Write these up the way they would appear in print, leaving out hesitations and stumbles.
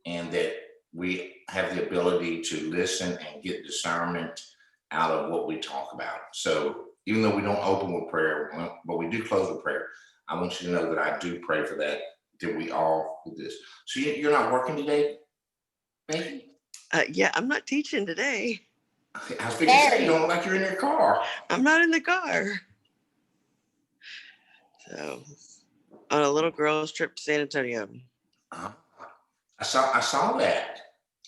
and that we have the ability to listen and get discernment out of what we talk about. So even though we don't open with prayer, but we do close with prayer, I want you to know that I do pray for that, that we all do this. So you're not working today, Becky? Yeah, I'm not teaching today. I was fixing to say, you don't look like you're in your car. I'm not in the car. So, on a little girl's trip to San Antonio. Uh, I saw that.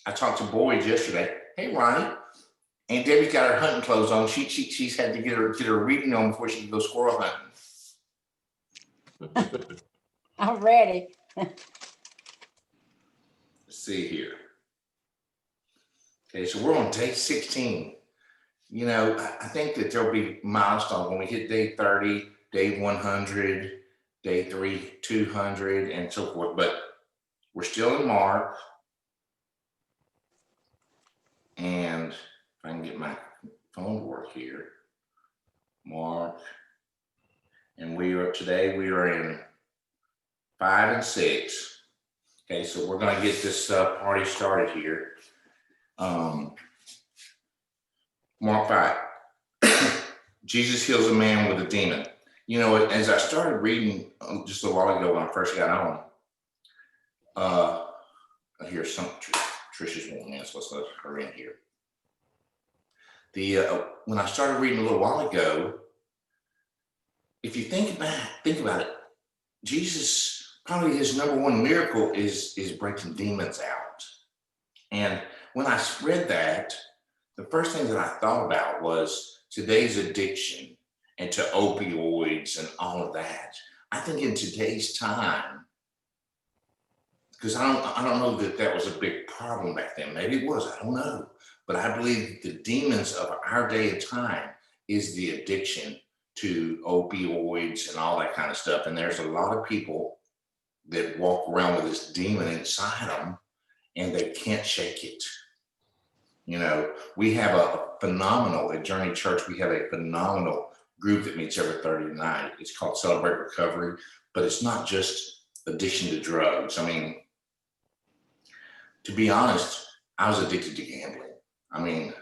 I talked to Boyd yesterday. Hey, Ronnie. And Debbie's got her hunting clothes on. She's had to get her reading on before she can go squirrel hunting. I'm ready. Let's see here. Okay, so we're on day 16. You know, I think that there'll be milestones when we hit day 30, day 100, day 200, and so forth. But we're still in Mark. And if I can get my phone to work here. Mark. And we are in 5 and 6. Okay, so we're going to get this party started here. Mark 5. Jesus heals a man with a demon. You know, as I started reading just a while ago when I first got on, I hear some Trisha's wanting this. Let's let her in here. When I started reading a little while ago, if you think about it, Jesus, probably his number one miracle is breaking demons out. And when I read that, the first thing that I thought about was today's addiction and to opioids and all of that. I think in today's time, because I don't know that was a big problem back then. Maybe it was, I don't know. But I believe the demons of our day and time is the addiction to opioids and all that kind of stuff. And there's a lot of people that walk around with this demon inside them and they can't shake it. You know, we have at Journey Church, we have a phenomenal group that meets every Thursday night. It's called Celebrate Recovery, but it's not just addiction to drugs. I mean, to be honest, I was addicted to gambling. I mean,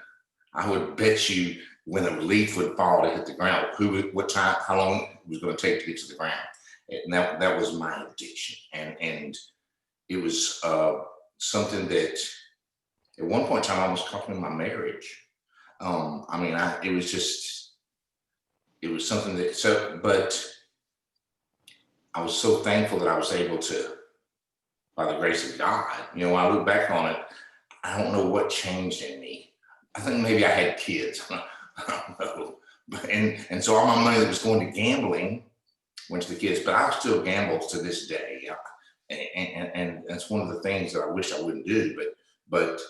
I would bet you when a leaf would fall to hit the ground, how long it was going to take to get to the ground. And that was my addiction. And it was something that at one point in time I almost cost me my marriage. It was something but I was so thankful that I was able to, by the grace of God, you know, when I look back on it, I don't know what changed in me. I think maybe I had kids. I don't know. And so all my money that was going to gambling went to the kids, but I still gamble to this day. And that's one of the things that I wish I wouldn't do. But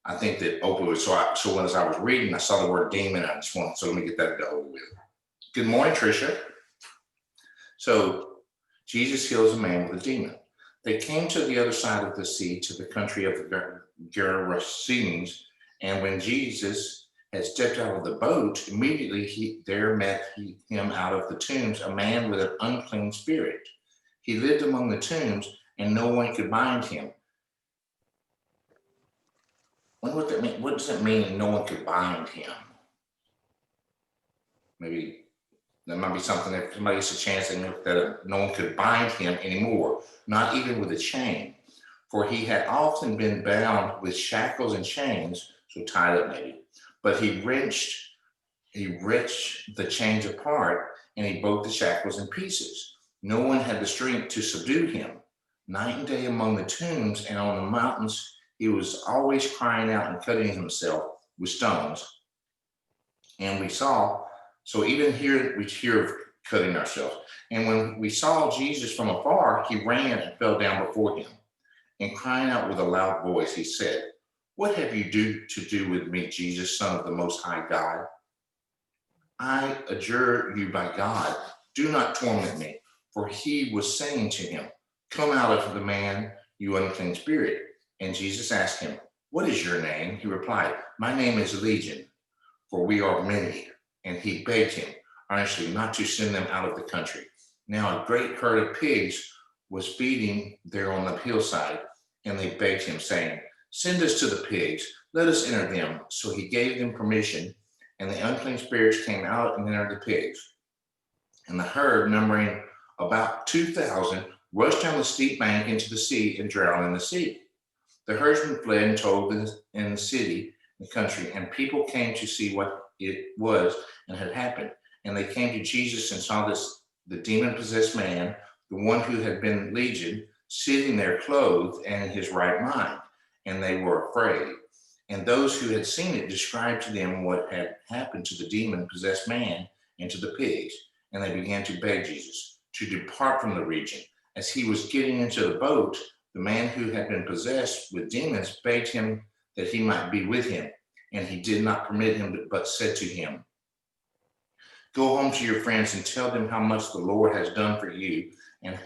I think that opioids, so as I was reading, I saw the word demon, so let me get that over with. Good morning, Tricia. So Jesus heals a man with a demon. They came to the other side of the sea, to the country of the Gerasenes, and when Jesus had stepped out of the boat, immediately there met him out of the tombs a man with an unclean spirit. He lived among the tombs, and no one could bind him. I wonder what that means. What does it mean, no one could bind him? Maybe that might be something that somebody gets a chance that no one could bind him anymore, not even with a chain. For he had often been bound with shackles and chains, so tied up maybe. But he wrenched the chains apart, and he broke the shackles in pieces. No one had the strength to subdue him. Night and day among the tombs and on the mountains, he was always crying out and cutting himself with stones. And so even here, we hear of cutting ourselves. And when we saw Jesus from afar, he ran and fell down before him. And crying out with a loud voice, he said, "What have you to do with me, Jesus, Son of the Most High God? I adjure you by God, do not torment me." For he was saying to him, "Come out of the man, you unclean spirit." And Jesus asked him, "What is your name?" He replied, "My name is Legion, for we are many." And he begged him earnestly not to send them out of the country. Now a great herd of pigs was feeding there on the hillside, And they begged him, saying, "Send us to the pigs, let us enter them." So he gave them permission, and the unclean spirits came out and entered the pigs. And the herd, numbering about 2,000, rushed down the steep bank into the sea and drowned in the sea. The herdsmen fled and told in the city, the country, and people came to see what it was and had happened. And they came to Jesus and saw the demon-possessed man, the one who had been legion, sitting there clothed and in his right mind. And they were afraid. And those who had seen it described to them what had happened to the demon-possessed man and to the pigs. And they began to beg Jesus to depart from the region. As he was getting into the boat, the man who had been possessed with demons begged him that he might be with him. And he did not permit him, but said to him, "Go home to your friends and tell them how much the Lord has done for you and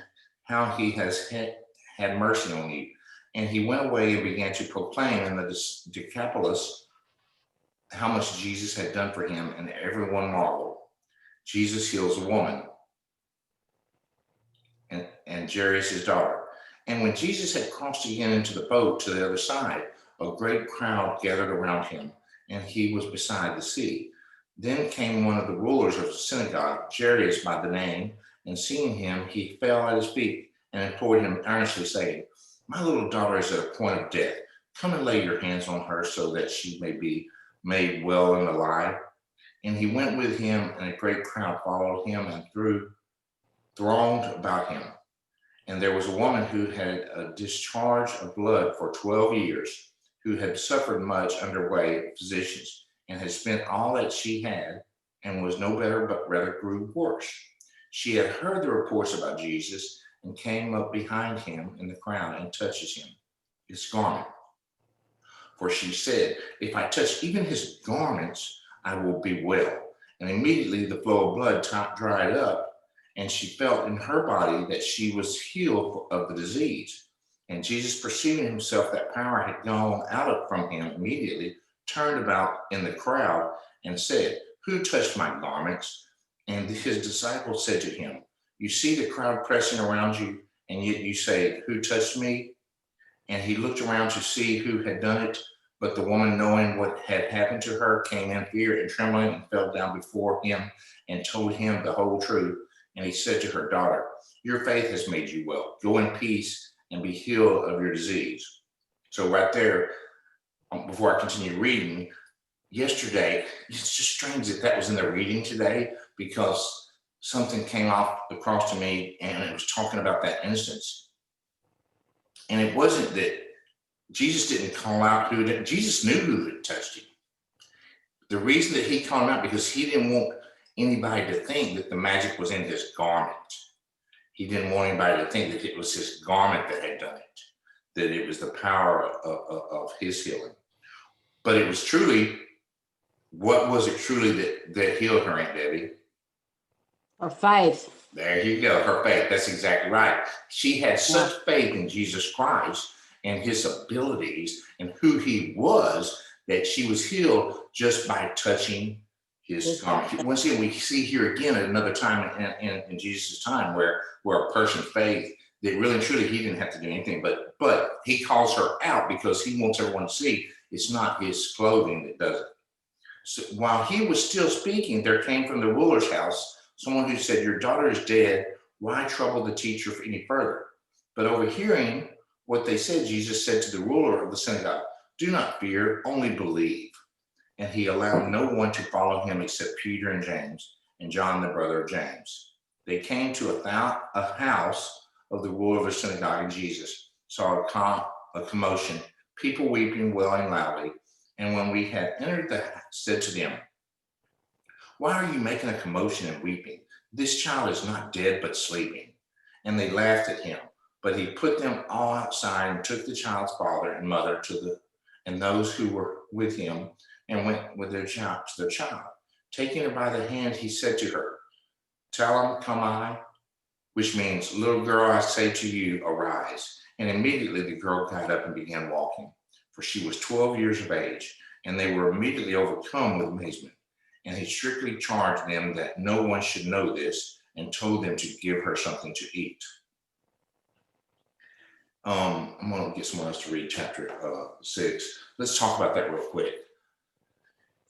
how he has had mercy on you." And he went away and began to proclaim in the Decapolis how much Jesus had done for him, and everyone marveled. Jesus heals a woman and Jairus' daughter. And when Jesus had crossed again into the boat to the other side, a great crowd gathered around him, and he was beside the sea. Then came one of the rulers of the synagogue, Jairus by the name, and seeing him, he fell at his feet and implored him earnestly, saying, "My little daughter is at a point of death. Come and lay your hands on her so that she may be made well and alive." And he went with him, and a great crowd followed him and thronged about him. And there was a woman who had a discharge of blood for 12 years, who had suffered much under way physicians, and had spent all that she had, and was no better, but rather grew worse. She had heard the reports about Jesus, and came up behind him in the crowd and touches him, his garment. For she said, "If I touch even his garments, I will be well." And immediately the flow of blood dried up, and she felt in her body that she was healed of the disease. And Jesus, perceiving himself that power had gone out from him immediately, turned about in the crowd and said, "Who touched my garments?" And his disciples said to him, "You see the crowd pressing around you, and yet you say, 'Who touched me?'" And he looked around to see who had done it. But the woman, knowing what had happened to her, came in fear and trembling and fell down before him and told him the whole truth. And he said to her, "Daughter, your faith has made you well. Go in peace and be healed of your disease." So right there, before I continue reading, yesterday, it's just strange that that was in the reading today, because something came off across to me and it was talking about that instance. And it wasn't that Jesus didn't call out who did. Jesus knew who had touched him. The reason that he called him out, because he didn't want anybody to think that the magic was in his garment. He didn't want anybody to think that it was his garment that had done it, that it was the power of his healing. But it was truly, what was it truly that healed her, Aunt Debbie? Or faith. There you go, her faith. That's exactly right. She had such faith in Jesus Christ and his abilities and who he was, that she was healed just by touching his garment. Once again, we see here again at another time in Jesus' time where a person's faith, that really and truly he didn't have to do anything, but he calls her out because he wants everyone to see it's not his clothing that does it. So while he was still speaking, there came from the ruler's house someone who said, "Your daughter is dead. Why trouble the teacher any further?" But overhearing what they said, Jesus said to the ruler of the synagogue, "Do not fear, only believe." And he allowed no one to follow him except Peter and James and John, the brother of James. They came to a house of the ruler of the synagogue, and Jesus saw a commotion, people weeping, wailing loudly. And when we had entered the house, said to them, "Why are you making a commotion and weeping? This child is not dead, but sleeping." And they laughed at him. But he put them all outside and took the child's father and mother and those who were with him, and went with their child to their child. Taking her by the hand, he said to her, "Talum cumi," which means, "Little girl, I say to you, arise." And immediately the girl got up and began walking, for she was 12 years of age. And they were immediately overcome with amazement. And he strictly charged them that no one should know this, and told them to give her something to eat. I'm gonna get someone else to read chapter 6. Let's talk about that real quick.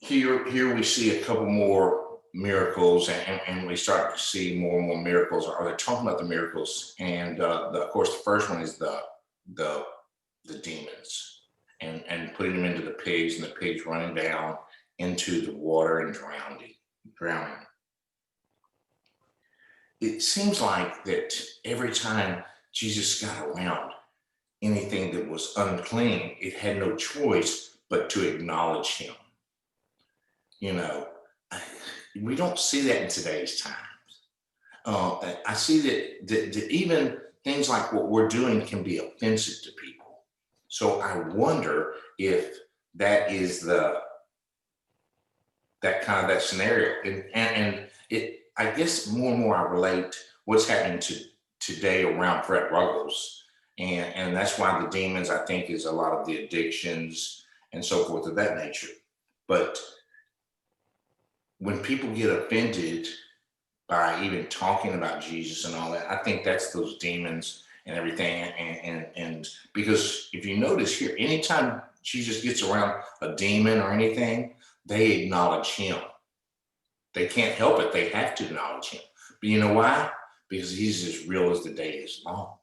Here we see a couple more miracles, and we start to see more and more miracles. Are they talking about the miracles? And of course, the first one is the demons, and putting them into the pigs, and the pigs running down into the water and drowning. It seems like that every time Jesus got around anything that was unclean, it had no choice but to acknowledge him. You know, we don't see that in today's times. I see that even things like what we're doing can be offensive to people. So I wonder if that is that kind of that scenario, and it. I guess more and more I relate what's happening today around Fred Ruggles, and that's why the demons, I think, is a lot of the addictions and so forth of that nature. But when people get offended by even talking about Jesus and all that, I think that's those demons and everything. And because if you notice here, anytime Jesus gets around a demon or anything, they acknowledge him. They can't help it. They have to acknowledge him. But you know why? Because he's as real as the day is long.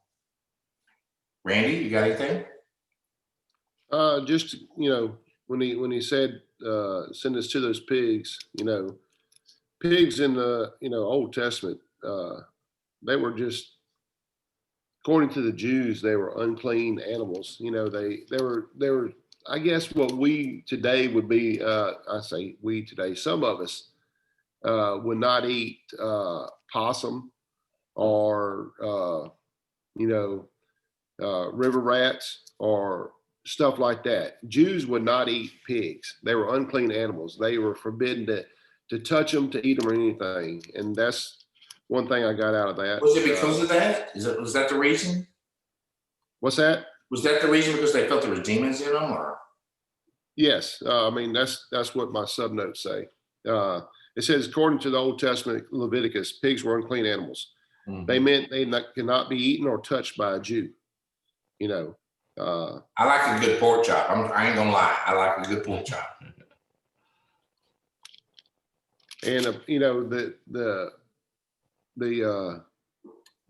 Randy, you got anything? Just when he said send us to those pigs, pigs in the Old Testament, they were just, according to the Jews, they were unclean animals. They were I guess what we today would be. I say we today. Some of us would not eat possum or river rats or stuff like that. Jews would not eat pigs. They were unclean animals. They were forbidden to touch them, to eat them, or anything. And that's one thing I got out of that. Was it because of that? Was that the reason? What's that? Was that the reason, because they felt there were demons in them, or? Yes. I mean, that's what my subnotes say. It says, according to the Old Testament, Leviticus, pigs were unclean animals. Mm-hmm. They meant they cannot be eaten or touched by a Jew. I like a good pork chop. I ain't gonna lie. I like a good pork chop. And the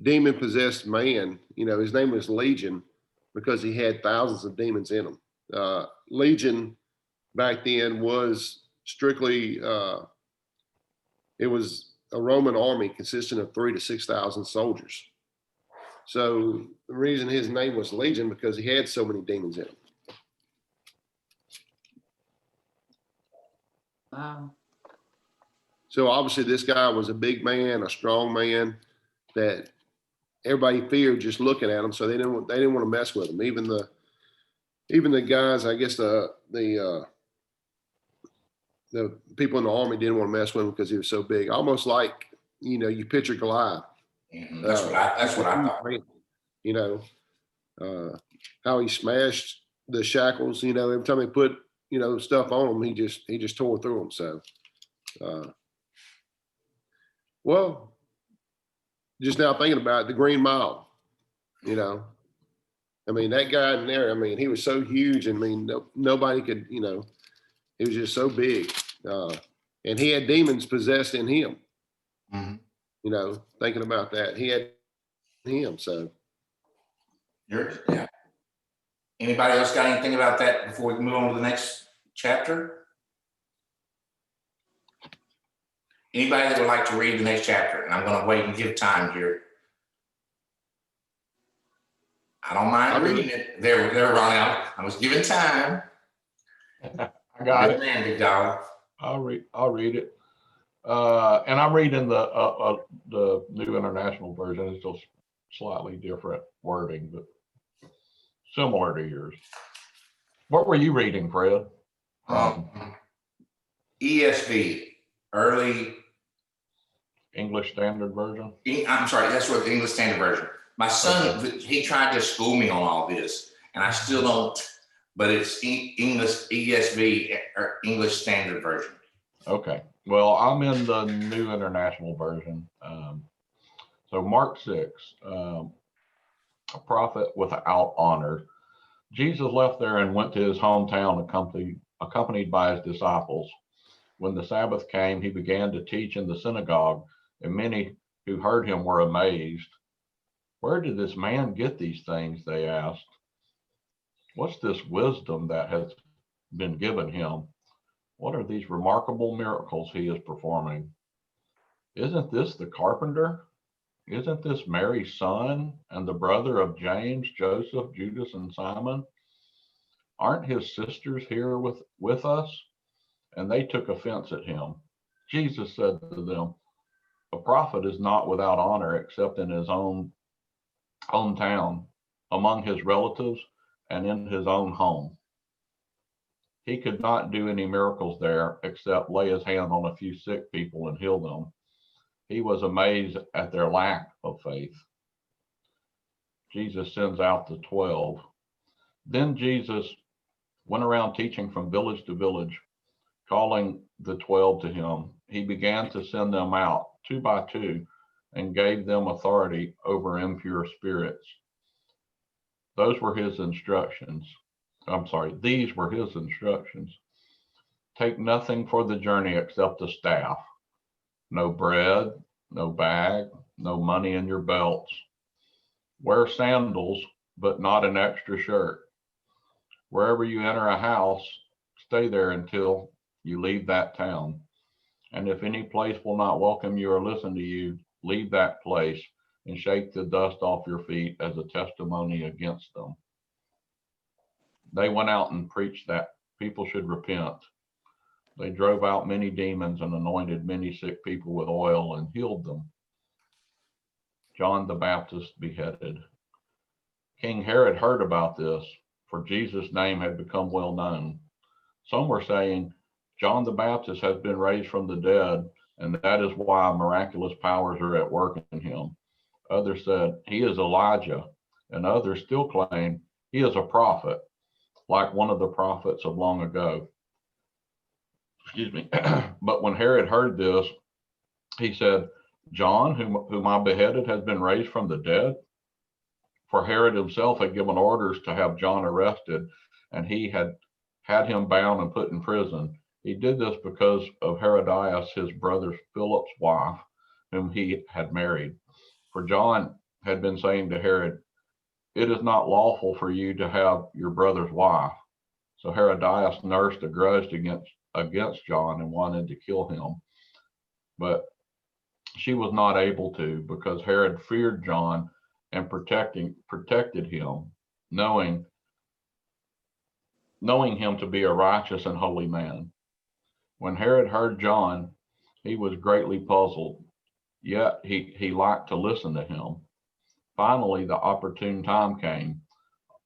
demon possessed man, his name was Legion because he had thousands of demons in him. Legion back then was strictly it was a Roman army consisting of 3,000 to 6,000 soldiers. So the reason his name was Legion, because he had so many demons in him. Wow. So obviously this guy was a big man, a strong man that everybody feared just looking at him. So they didn't want to mess with him. Even the guys, I guess the people in the army didn't want to mess with him because he was so big. Almost like, you picture Goliath. Mm-hmm. That's what I thought. How he smashed the shackles. Every time they put stuff on him, he just tore through them. So, well, just now thinking about it, the Green Mile. I mean, that guy in there. I mean, he was so huge. I mean, nobody could. He was just so big, and he had demons possessed in him. Mm-hmm. Thinking about that, he had him. So, yeah. Anybody else got anything about that before we move on to the next chapter? Anybody that would like to read the next chapter? And I'm going to wait and give time here. I don't mind reading it. They're running out. I was giving time. I got it. Man, big dog. I'll read it. And I'm reading the New International Version. It's just slightly different wording, but similar to yours. What were you reading, Fred? ESV, early English Standard Version. I'm sorry, that's what the English Standard Version. My son, he tried to school me on all this, and I still don't. But it's English ESV, English Standard Version. Okay. Well, I'm in the New International Version. So Mark 6. a prophet without honor. Jesus left there and went to his hometown accompanied by his disciples. When the Sabbath came, he began to teach in the synagogue, and many who heard him were amazed. Where did this man get these things? They asked. What's this wisdom that has been given him? What are these remarkable miracles he is performing? Isn't this the carpenter? Isn't this Mary's son and the brother of James, Joseph, Judas, and Simon? Aren't his sisters here with us? And they took offense at him. Jesus said to them, a prophet is not without honor except in his own hometown, among his relatives, and in his own home. He could not do any miracles there except lay his hand on a few sick people and heal them. He was amazed at their lack of faith. Jesus sends out the 12. Then Jesus went around teaching from village to village, calling the 12 to him. He began to send them out 2 by 2 and gave them authority over impure spirits. These were his instructions. Take nothing for the journey except a staff. No bread, no bag, no money in your belts. Wear sandals, but not an extra shirt. Wherever you enter a house, stay there until you leave that town. And if any place will not welcome you or listen to you, leave that place and shake the dust off your feet as a testimony against them. They went out and preached that people should repent. They drove out many demons and anointed many sick people with oil and healed them. John the Baptist beheaded. King Herod heard about this, for Jesus' name had become well known. Some were saying, John the Baptist has been raised from the dead, and that is why miraculous powers are at work in him. Others said, he is Elijah, and others still claim he is a prophet, like one of the prophets of long ago. Excuse me. But when Herod heard this, he said, John, whom I beheaded, has been raised from the dead. For Herod himself had given orders to have John arrested, and he had him bound and put in prison. He did this because of Herodias, his brother Philip's wife, whom he had married. For John had been saying to Herod, it is not lawful for you to have your brother's wife. So Herodias nursed a grudge against John and wanted to kill him. But she was not able to, because Herod feared John and protected him, knowing him to be a righteous and holy man. When Herod heard John, he was greatly puzzled, yet he liked to listen to him. Finally, the opportune time came.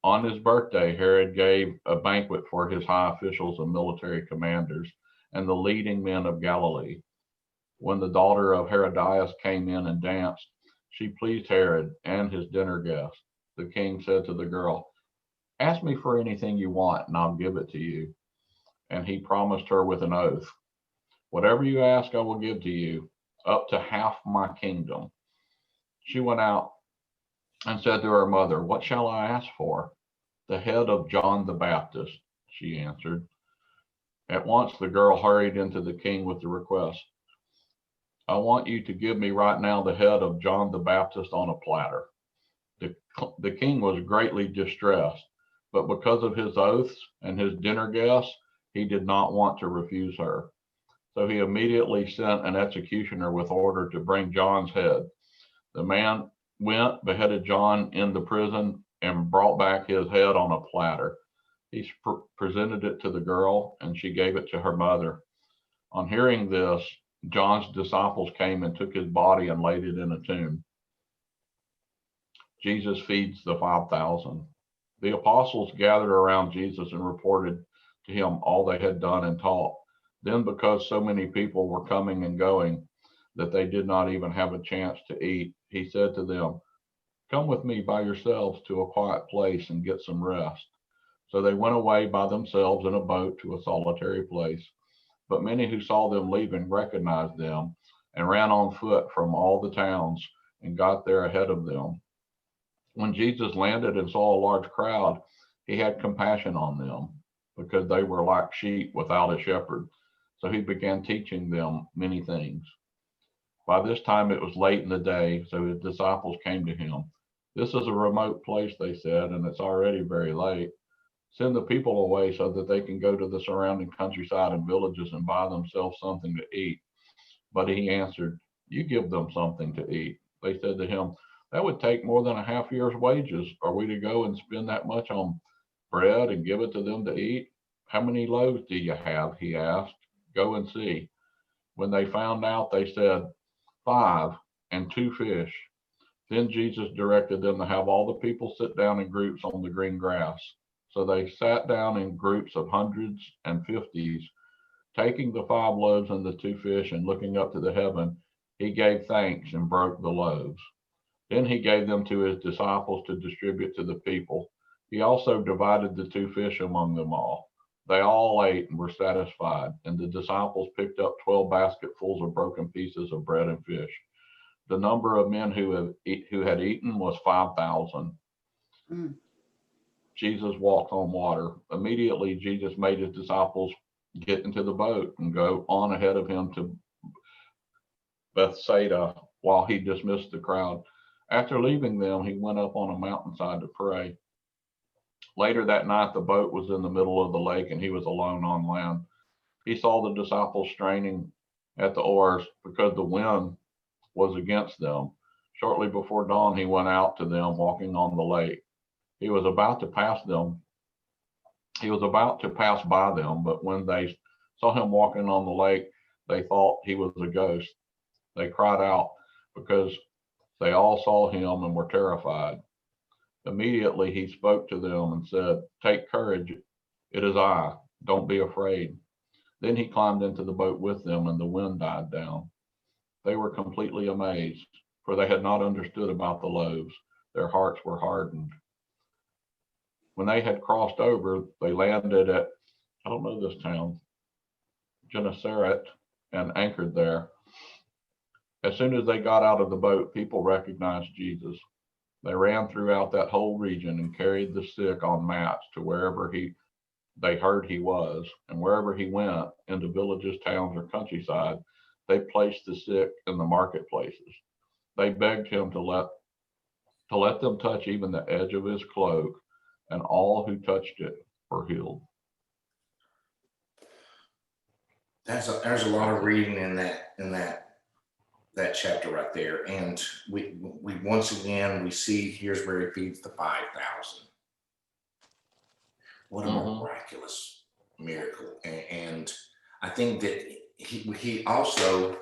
On his birthday, Herod gave a banquet for his high officials and military commanders and the leading men of Galilee. When the daughter of Herodias came in and danced, she pleased Herod and his dinner guests. The king said to the girl, ask me for anything you want and I'll give it to you. And he promised her with an oath, whatever you ask, I will give to you, up to half my kingdom. She went out and said to her mother, what shall I ask for? The head of John the Baptist, she answered. At once the girl hurried into the king with the request, I want you to give me right now the head of John the Baptist on a platter. The king was greatly distressed, but because of his oaths and his dinner guests, he did not want to refuse her. So he immediately sent an executioner with order to bring John's head. The man went, beheaded John in the prison, and brought back his head on a platter. He presented it to the girl, and she gave it to her mother. On hearing this, John's disciples came and took his body and laid it in a tomb. Jesus feeds the 5,000. The apostles gathered around Jesus and reported to him all they had done and taught. Then, because so many people were coming and going that they did not even have a chance to eat, he said to them, come with me by yourselves to a quiet place and get some rest. So they went away by themselves in a boat to a solitary place. But many who saw them leaving recognized them and ran on foot from all the towns and got there ahead of them. When Jesus landed and saw a large crowd, he had compassion on them because they were like sheep without a shepherd. So he began teaching them many things. By this time it was late in the day, so his disciples came to him. This is a remote place, they said, and it's already very late. Send the people away so that they can go to the surrounding countryside and villages and buy themselves something to eat. But he answered, you give them something to eat. They said to him, that would take more than a half year's wages. Are we to go and spend that much on bread and give it to them to eat? How many loaves do you have? He asked. Go and see. When they found out, they said, 5 and 2 fish. Then Jesus directed them to have all the people sit down in groups on the green grass. So they sat down in groups of hundreds and fifties. Taking the 5 loaves and the 2 fish and looking up to the heaven, he gave thanks and broke the loaves. Then he gave them to his disciples to distribute to the people. He also divided the 2 fish among them all. They all ate and were satisfied, and the disciples picked up 12 basketfuls of broken pieces of bread and fish. The number of men who had eaten was 5,000. Mm. Jesus walked on water. Immediately, Jesus made his disciples get into the boat and go on ahead of him to Bethsaida while he dismissed the crowd. After leaving them, he went up on a mountainside to pray. Later that night, the boat was in the middle of the lake and he was alone on land. He saw the disciples straining at the oars because the wind was against them. Shortly before dawn, he went out to them walking on the lake. He was about to pass by them, but when they saw him walking on the lake, they thought he was a ghost. They cried out because they all saw him and were terrified. Immediately he spoke to them and said, take courage, it is I, don't be afraid. Then he climbed into the boat with them and the wind died down. They were completely amazed, for they had not understood about the loaves. Their hearts were hardened. When they had crossed over, they landed at, I don't know this town, Gennesaret, and anchored there. As soon as they got out of the boat, people recognized Jesus. They ran throughout that whole region and carried the sick on mats to wherever they heard he was, and wherever he went, into villages, towns, or countryside, they placed the sick in the marketplaces. They begged him to let them touch even the edge of his cloak, and all who touched it were healed. There's a lot of reading in that chapter right there, and we once again we see here's where he feeds the 5,000. What a miraculous miracle! And I think that he also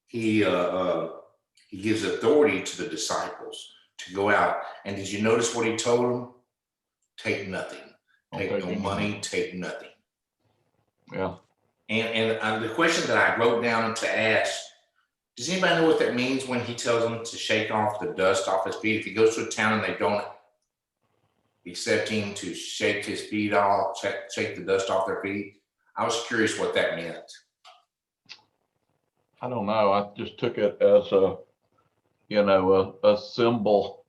he gives authority to the disciples to go out. And did you notice what he told them? Take nothing. Take no money. Take nothing. Yeah. And the question that I wrote down to ask, does anybody know what that means when he tells them to shake off the dust off his feet? If he goes to a town and they don't accept him, to shake his feet off, shake the dust off their feet. I was curious what that meant. I don't know. I just took it as a symbol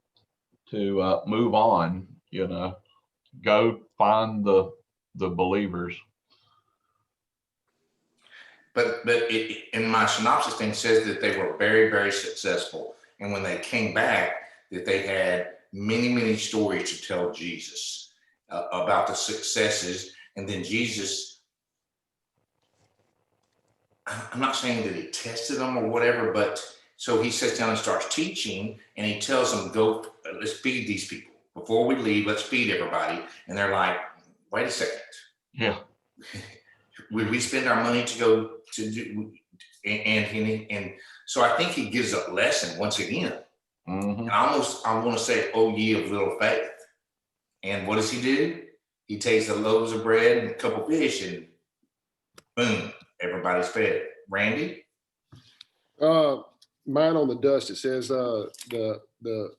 to move on, go find the believers. But in my synopsis thing says that they were very, very successful. And when they came back, that they had many, many stories to tell Jesus about the successes. And then Jesus, I'm not saying that he tested them or whatever, but so he sits down and starts teaching, and he tells them, go, let's feed these people. Before we leave, let's feed everybody. And they're like, wait a second. Yeah. Would we spend our money to go to do? And so I think he gives a lesson once again. Mm-hmm. And I want to say, oh, ye of little faith. And what does he do? He takes the loaves of bread and a couple fish, and boom, everybody's fed. Randy? Mine on the dust, it says the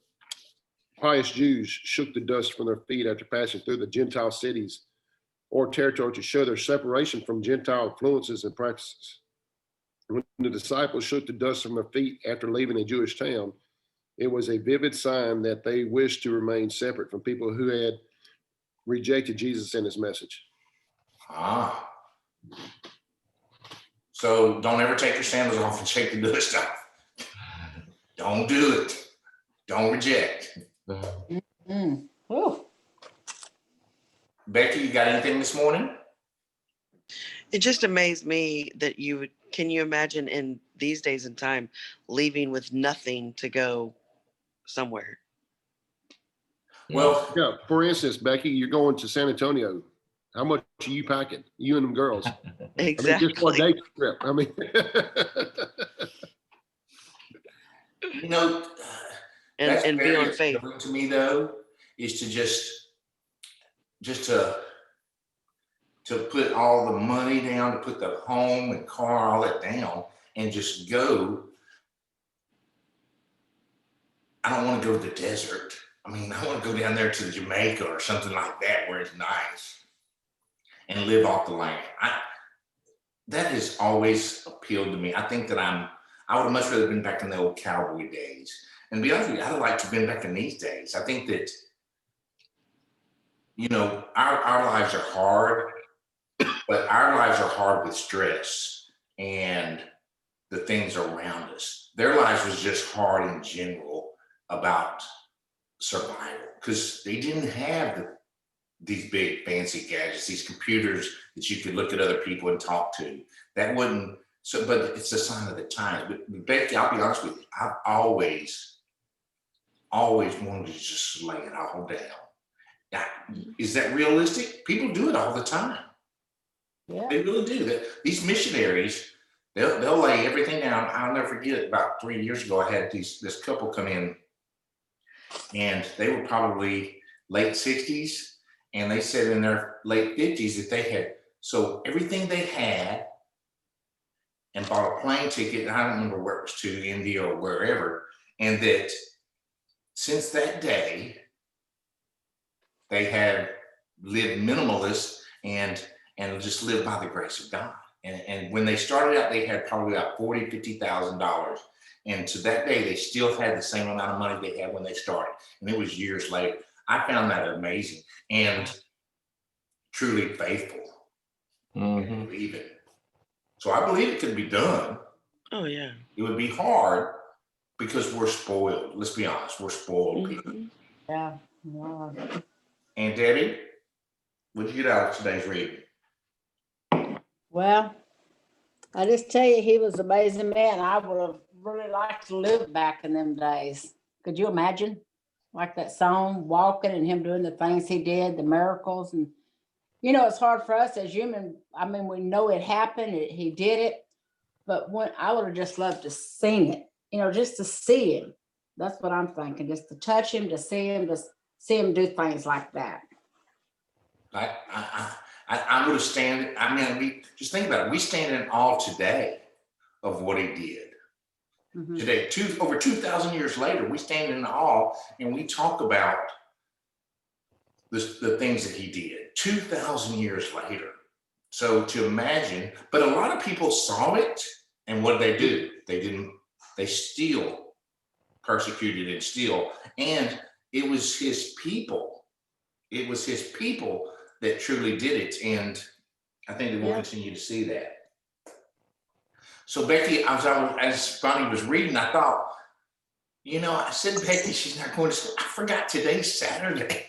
pious Jews shook the dust from their feet after passing through the Gentile cities or territory to show their separation from Gentile influences and practices. When the disciples shook the dust from their feet after leaving a Jewish town, It was a vivid sign that they wished to remain separate from people who had rejected Jesus and his message. Ah. So don't ever take your sandals off and shake the dust off. Don't do it. Don't reject. Ooh. Becky, you got anything this morning? It just amazed me that you would. Can you imagine in these days and time leaving with nothing to go somewhere? Well, Yeah. For instance, Becky, you're going to San Antonio. How much are you packing? You and them girls. Exactly. I mean, just for a day trip. I mean, you know, that's and be very on faith. appealing to me though, is to just to put all the money down, to put the home and car, all that down, and just go. I don't want to go to the desert. I mean, I want to go down there to Jamaica or something like that where it's nice and live off the land. That has always appealed to me. I think that I would have much rather been back in the old cowboy days. And to be honest with you, I'd like to have been back in these days. I think that, our lives are hard, but our lives are hard with stress and the things around us. Their lives was just hard in general about survival because they didn't have these big fancy gadgets, these computers that you could look at other people and talk to. That wouldn't, so, but it's a sign of the times. But Becky, I'll be honest with you, I've always wanted to just lay it all down. Now, is that realistic? People do it all the time. Yeah. They really do. These missionaries, they'll lay everything down. I'll never forget. About 3 years ago, I had this couple come in, and they were probably late 60s, and they said in their late 50s that they had sold everything they had and bought a plane ticket. And I don't remember where it was, to India or wherever, and that since that day they have lived minimalist and just lived by the grace of God. And when they started out, they had probably about $40,000-$50,000. And to that day, they still had the same amount of money they had when they started. And it was years later. I found that amazing and truly faithful and believing. So I believe it could be done. Oh yeah. It would be hard because we're spoiled. Let's be honest, we're spoiled people. Yeah. Wow. And Debbie, what did you get out of today's reading? Well, I just tell you, he was an amazing man. I would have really liked to live back in them days. Could you imagine? Like that song, walking and him doing the things he did, the miracles. And, it's hard for us as human. I mean, we know it happened, he did it. But when I would have just loved to sing it, just to see him. That's what I'm thinking, just to touch him, to see him do things like that. I would have stand. I mean, we just think about it. We stand in awe today of what he did. Mhm. Today, over 2,000 years later, we stand in awe and we talk about the things that he did 2,000 years later. So to imagine, but a lot of people saw it, and what did they do? They still persecuted and still, and it was his people. It was his people that truly did it, and I think that we'll continue to see that. So Becky, as Bonnie was reading, I thought, I said, Becky, she's not going to school. I forgot today's Saturday.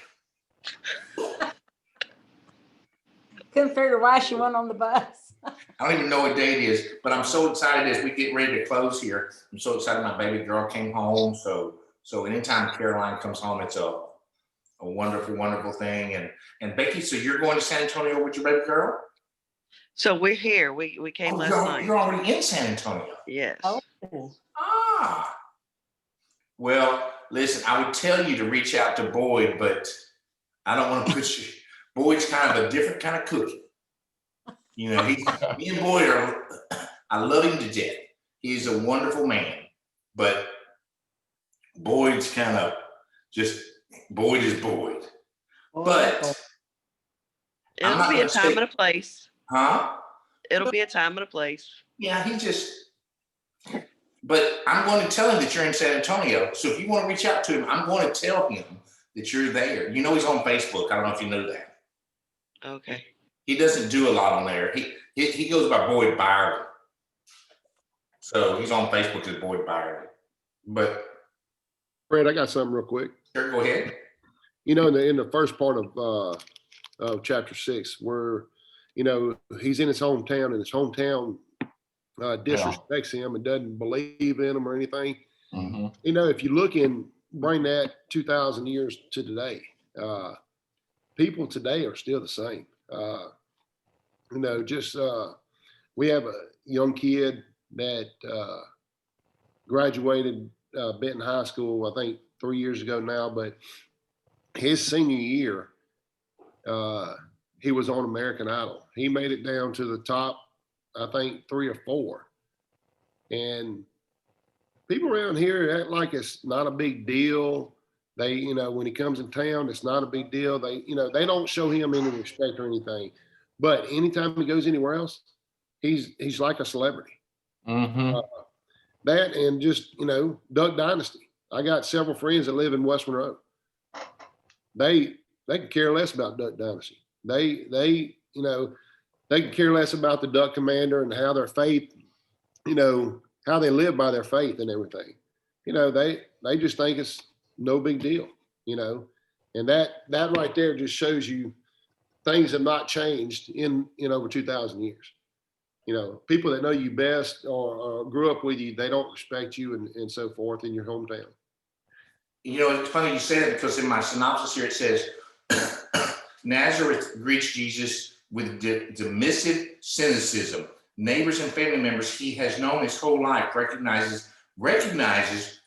Couldn't figure why she went on the bus. I don't even know what day it is, but I'm so excited as we get ready to close here. I'm so excited my baby girl came home. So anytime Caroline comes home, it's a wonderful, wonderful thing. And Becky, so you're going to San Antonio with your baby girl? So we're here. We came last night. You're already in San Antonio. Yes. Oh. Ah. Well, listen, I would tell you to reach out to Boyd, but I don't want to put you. Boyd's kind of a different kind of cookie. Me and Boyd I love him to death. He's a wonderful man, but Boyd's kind of Boyd is Boyd. But it'll be a time and a place. Huh? It'll be a time and a place. Yeah, But I'm going to tell him that you're in San Antonio. So if you want to reach out to him, I'm going to tell him that you're there. You know, he's on Facebook. I don't know if you know that. Okay. He doesn't do a lot on there. He goes by Boyd Byerly. So he's on Facebook as Boyd Byerly. But Fred, I got something real quick. sure, go ahead. You know, in the first part of chapter 6, where, you know, he's in his hometown and his hometown disrespects him and doesn't believe in him or anything. Mhm. You know, if you look and bring that 2,000 years to today, people today are still the same. You know, just we have a young kid that graduated Benton High School, I think 3 years ago now, but his senior year, he was on American Idol. He made it down to the top, I think 3 or 4. And people around here act like it's not a big deal. They, you know, when he comes in town, it's not a big deal. They, you know, they don't show him any respect or anything. But anytime he goes anywhere else, he's like a celebrity. Mhm. That and just, you know, Duck Dynasty. I got several friends that live in West Monroe. They can care less about Duck Dynasty. They you know, they can care less about the Duck Commander and how their faith, you know, how they live by their faith and everything. You know, they just think it's no big deal, you know. And that right there just shows you things have not changed in over 2,000 years. You know, people that know you best or grew up with you, they don't respect you and so forth in your hometown. You know, it's funny you say that because in my synopsis here it says Nazareth greets Jesus with dismissive cynicism. Neighbors and family members he has known his whole life recognizes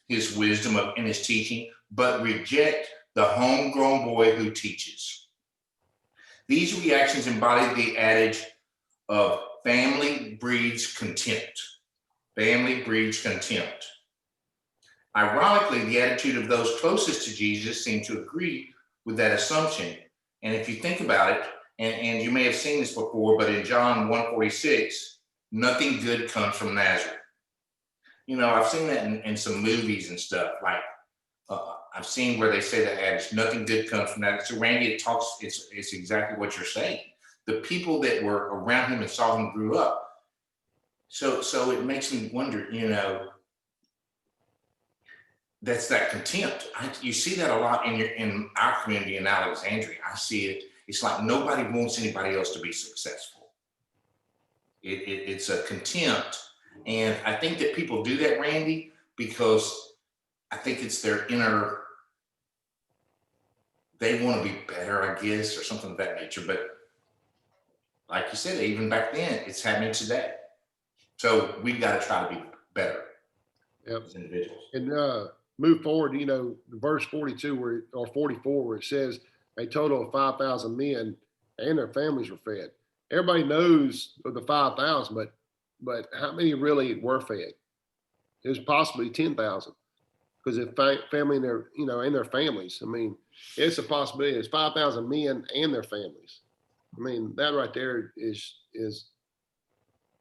his wisdom and his teaching, but reject the homegrown boy who teaches. These reactions embody the adage of family breeds contempt. Family breeds contempt. Ironically, the attitude of those closest to Jesus seem to agree with that assumption. And if you think about it, and you may have seen this before, but in John 1:46, nothing good comes from Nazareth. You know, I've seen that in some movies and stuff. Like I've seen where they say that adage, nothing good comes from that. So Randy, it's exactly what you're saying. The people that were around him and saw him grew up. So it makes me wonder, you know, that's that contempt. You see that a lot in our community in Alexandria. I see it. It's like nobody wants anybody else to be successful. It's a contempt. And I think that people do that, Randy, because I think it's their inner, they want to be better, I guess, or something of that nature. But like you said, even back then, it's happening today. So we've got to try to be better as individuals. And move forward, you know, verse 42 or 44, where it says a total of 5,000 men and their families were fed. Everybody knows of the 5,000, but how many really were fed? It was possibly 10,000 because if family and their families. I mean, it's a possibility. It's 5,000 men and their families. I mean, that right there is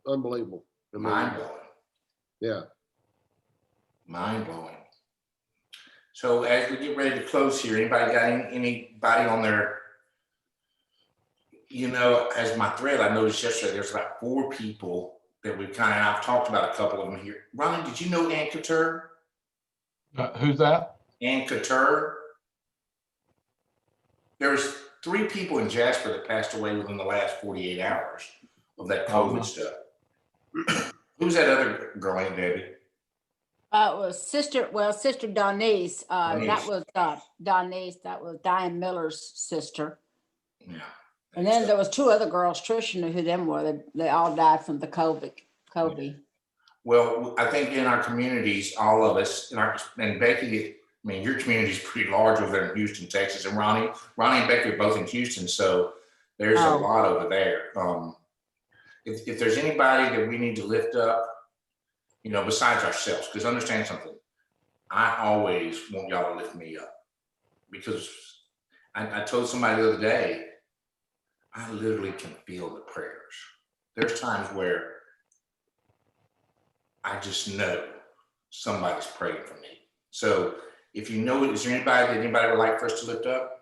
unbelievable. I mean, Mind blowing. yeah. Mind blowing. So as we get ready to close here, anybody got anybody on their, you know, as my thread, I noticed yesterday, there's about 4 people that I've talked about a couple of them here. Ronnie, did you know Ann Couture? Who's that? Ann Couture? There's 3 people in Jasper that passed away within the last 48 hours of that COVID stuff. Who's that other girl, Aunt Debbie? It was Sister Donese. That was Donese. That was Diane Miller's sister. Yeah. And then there was 2 other girls. Tricia knew who them were. They all died from the COVID. Well, I think in our communities, all of us, and Becky, I mean, your community is pretty large over there in Houston, Texas, and Ronnie and Becky are both in Houston, so there's a lot over there. If there's anybody that we need to lift up, you know, besides ourselves, because understand something, I always want y'all to lift me up, because I told somebody the other day, I literally can feel the prayers. There's times where I just know somebody's praying for me. So if you know, is there anybody would like for us to lift up?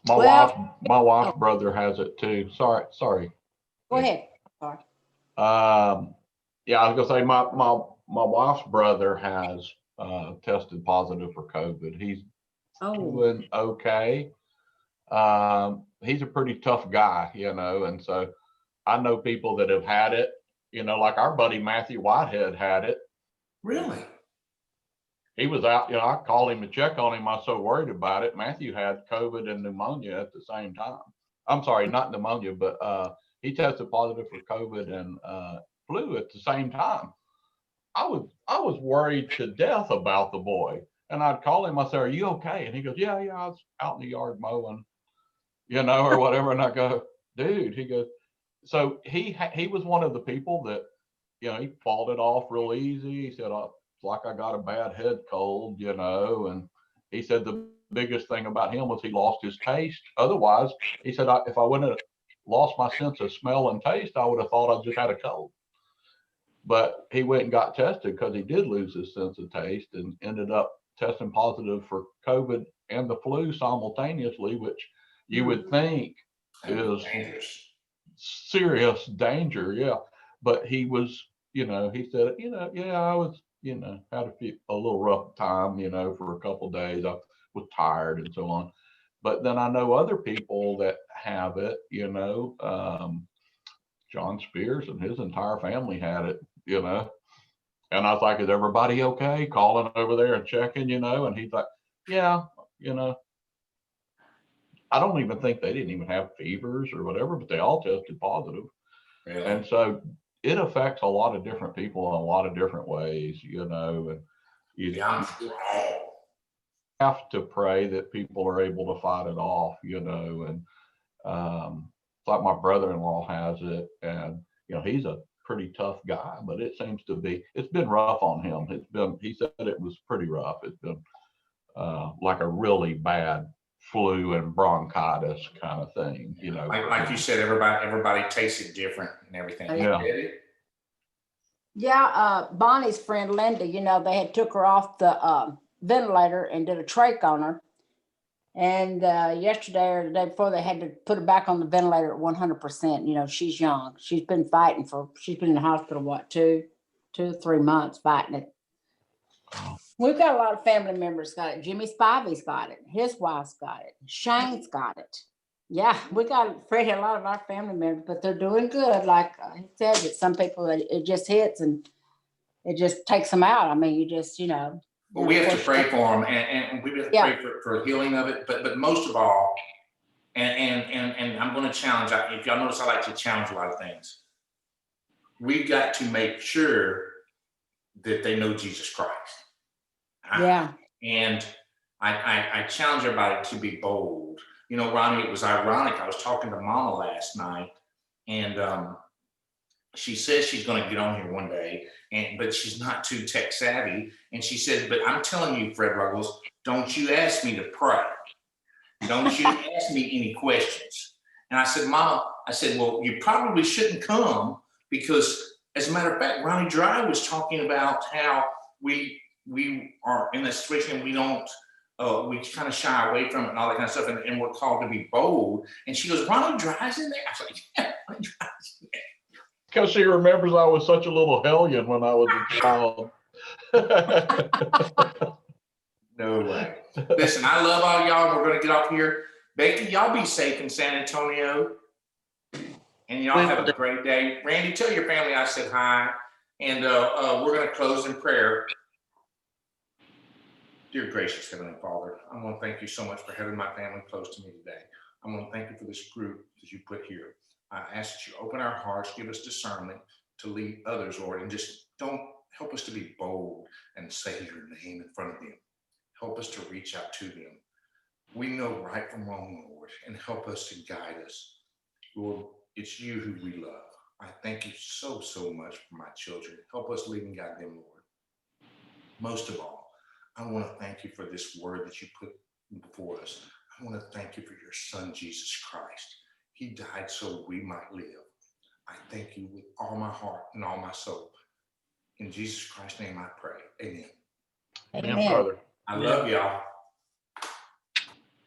My wife's brother has it too. Sorry. Go ahead. Sorry. Yeah, I was gonna say my wife's brother has tested positive for COVID. He's doing okay. He's a pretty tough guy, and so I know people that have had it, like our buddy Matthew Whitehead had it. Really? He was out, I called him to check on him. I was so worried about it. Matthew had COVID and pneumonia at the same time. I'm sorry, not pneumonia, but he tested positive for COVID and flu at the same time. I was worried to death about the boy. And I'd call him, I said, "Are you okay?" And he goes, Yeah, I was out in the yard mowing, or whatever. And I go, "Dude," he goes, so he was one of the people that, he fought it off real easy. He said, "It's like I got a bad head cold," and he said the biggest thing about him was he lost his taste. Otherwise, he said, if I wouldn't have lost my sense of smell and taste, I would have thought I just had a cold. But he went and got tested because he did lose his sense of taste and ended up testing positive for COVID and the flu simultaneously, which you would think is dangerous. Serious danger. Yeah. But he was, he said, yeah, I was, had a little rough time, for a couple of days. I was tired and so on. But then I know other people that have it, John Spears and his entire family had it, and I was like, "Is everybody okay?" Calling over there and checking, and he's like, "Yeah, I don't even think they didn't even have fevers or whatever, but they all tested positive." Really? And so it affects a lot of different people in a lot of different ways, and you have to pray that people are able to fight it off, and it's like my brother-in-law has it, and he's a pretty tough guy, but it's been rough on him. He said it was pretty rough. It's been like a really bad flu and bronchitis kind of thing, Like you said, everybody tastes it different and everything. Yeah. Yeah, Bonnie's friend Linda, they had took her off the ventilator and did a trach on her. And yesterday or the day before, they had to put her back on the ventilator at 100%. She's young. She's been in the hospital, 2 or 3 months fighting it. We've got a lot of family members got it. Jimmy Spivey's got it. His wife's got it. Shane's got it. Yeah, we got Fred had a lot of our family members, but they're doing good. Like he said, that some people it just hits and it just takes them out. I mean, you just, But we have to pray for them, and we have to pray for healing of it. But most of all, and I'm going to challenge. If y'all notice, I like to challenge a lot of things. We've got to make sure that they know Jesus Christ. Yeah. And I challenge everybody to be bold. Ronnie, it was ironic. I was talking to Mama last night, and she says she's going to get on here one day, but she's not too tech savvy. And she says, "But I'm telling you, Fred Ruggles, don't you ask me to pray. Don't you ask me any questions." And I said, "Mama," "well, you probably shouldn't come because, as a matter of fact, Ronnie Dry was talking about how we are in a situation and we don't, we kind of shy away from it and all that kind of stuff, and we're called to be bold." And she goes, "Ronnie Dry's in there?" I was like, "Yeah, Ronnie Dry's in there." Because she remembers I was such a little hellion when I was a child. No way. Listen, I love all y'all. We're going to get off here. Becky, y'all be safe in San Antonio. And y'all have a great day. Randy, tell your family I said hi. And we're going to close in prayer. Dear gracious Heavenly Father, I want to thank you so much for having my family close to me today. I want to thank you for this group that you put here. I ask that you open our hearts, give us discernment to lead others, Lord, and just don't help us to be bold and say your name in front of them. Help us to reach out to them. We know right from wrong, Lord, and help us to guide us. Lord, it's you who we love. I thank you so, so much for my children. Help us lead and guide them, Lord. Most of all, I want to thank you for this word that you put before us. I want to thank you for your son, Jesus Christ. He died so we might live. I thank you with all my heart and all my soul. In Jesus Christ's name I pray. Amen. Amen, Amen. brother. I Amen. love y'all.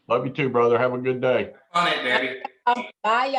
Love you too, brother. Have a good day. On it, Debbie. Bye, y'all.